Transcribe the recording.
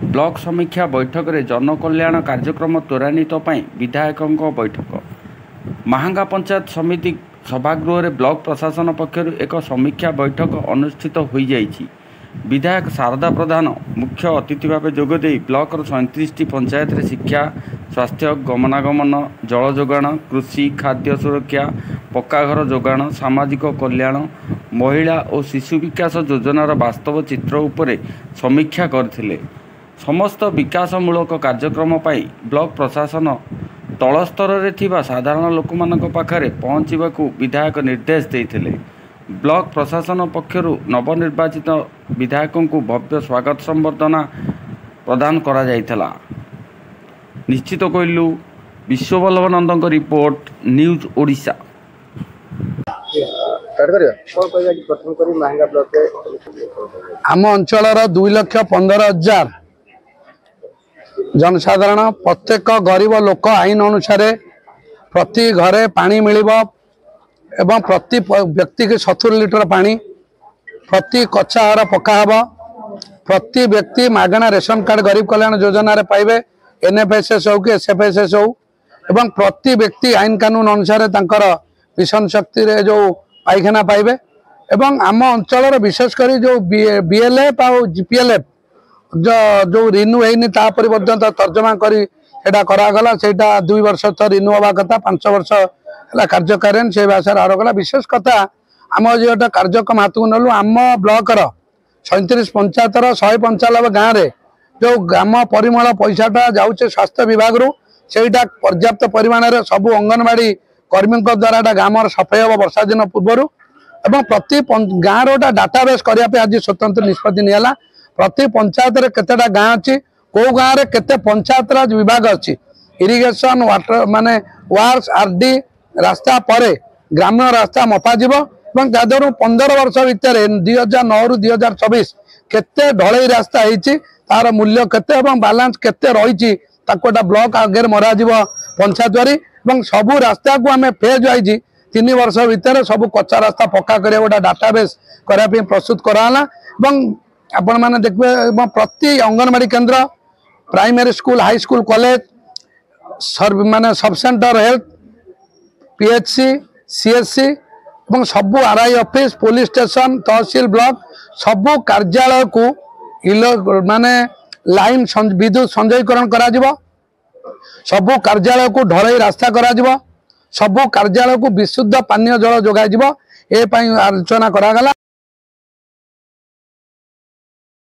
Block समीक्षा बैठक में जनकल्याण कार्यक्रम त्वरान्वित विधायकों बैठक। महांगा पंचायत समिति सभागृह में ब्लॉक प्रशासन पक्षर एक समीक्षा बैठक अनुष्ठित हो जाइछि। विधायक शारदा प्रधान मुख्य अतिथि भाव जोगदे ब्लॉक 37 पंचायत रे शिक्षा, स्वास्थ्य, गमनागमन, जल जोगाण, कृषि, खाद्य सुरक्षा, पक्का घर जोगाण, सामाजिक कल्याण, महिला और शिशु विकास योजनार वास्तव चित्र उपरे समीक्षा करथिले। समस्त विकासमूलक कार्यक्रम पाई ब्लॉक प्रशासन तल स्तर रे थिबा साधारण लोक मानक पाखरे पहुँचवाकू विधायक निर्देश देइथिले। ब्लॉक प्रशासन पक्षर नवनिर्वाचित विधायकों को भव्य स्वागत संबर्धना प्रदान करा जाइथला। निश्चित कहलु विश्वबल्लभ नंदन रिपोर्ट न्यूज ओडिशा। आम अंचल 2,15,000 जनसाधारण प्रत्येक गरीब लोक आईन अनुसार प्रति घरे पानी मिलिब एवं प्रति व्यक्ति के 70 लिटर पानी, प्रति कच्चा घर पक्का हब, प्रति व्यक्ति मागଣା रेशन कार्ड गरीब कल्याण योजना रे पाइबे, एनएफएसएस हो कि एसएफएसएस हो, एवं प्रति व्यक्ति आईन कानून अनुसार तांकर मिशन शक्ति रे जो पाइखाना पाइबे। एवं आम अंचल विशेषकर जो बीएलएफ और जीपीएलएफ जो रिन्यू होनी पर्यंत तर्जमा करी करागला। से 2 वर्ष तो रिन्यू हवा कथा, 5 वर्ष है कार्यकार्यन से भाषा आरगला। विशेष कथा आम जो कार्यक्रम हाथ को नलु आम ब्लॉक 37 पंचायत 195 गाँव में जो ग्राम परिमल पैसाटा जाऊे स्वास्थ्य विभाग रू सेटा पर्याप्त परिमाण में सबू अंगनवाड़ी कर्मी द्वारा ग्राम सफाई हम वर्षा दिन पूर्वर एवं प्रति गाँव रोटा डाटाबेस करने आज स्वतंत्र निष्पत्ति निला। प्रति पंचायत रे केतेटा गाँव अच्छी, कौ गाँव में केते पंचायत राज विभाग अच्छी, इरिगेशन वाटर माने वार्स आरडी रास्ता पर ग्रामीण रास्ता मपा जीव। 15 वर्ष भितर 2009 रु 2024 केते ढलई रास्ता होती तार मूल्य केते एवं बालांस केते रही ब्लॉक आगे मरा जीव पंचायत वारी सबू रास्ता को आम फेज वाइज 3 वर्ष भितर सब कच्चा रास्ता पक्का कर गोटे डाटाबेस करने प्रस्तुत कराला। आपण मैंने देखिए प्रति अंगनवाड़ी केन्द्र, primary school, high school, college माने sub centre, health, PHC, CSC और सबू RI office, police station, tehsil, block सबू कार्यालय को माने लाइन विद्युत संजयकरण करा जिवो, सबू कार्यालय को ढलई रास्ता करा जिवो, सबू कार्यालय को विशुद्ध पानीय जल जोगाई जिवो। ए आलोचना करागला।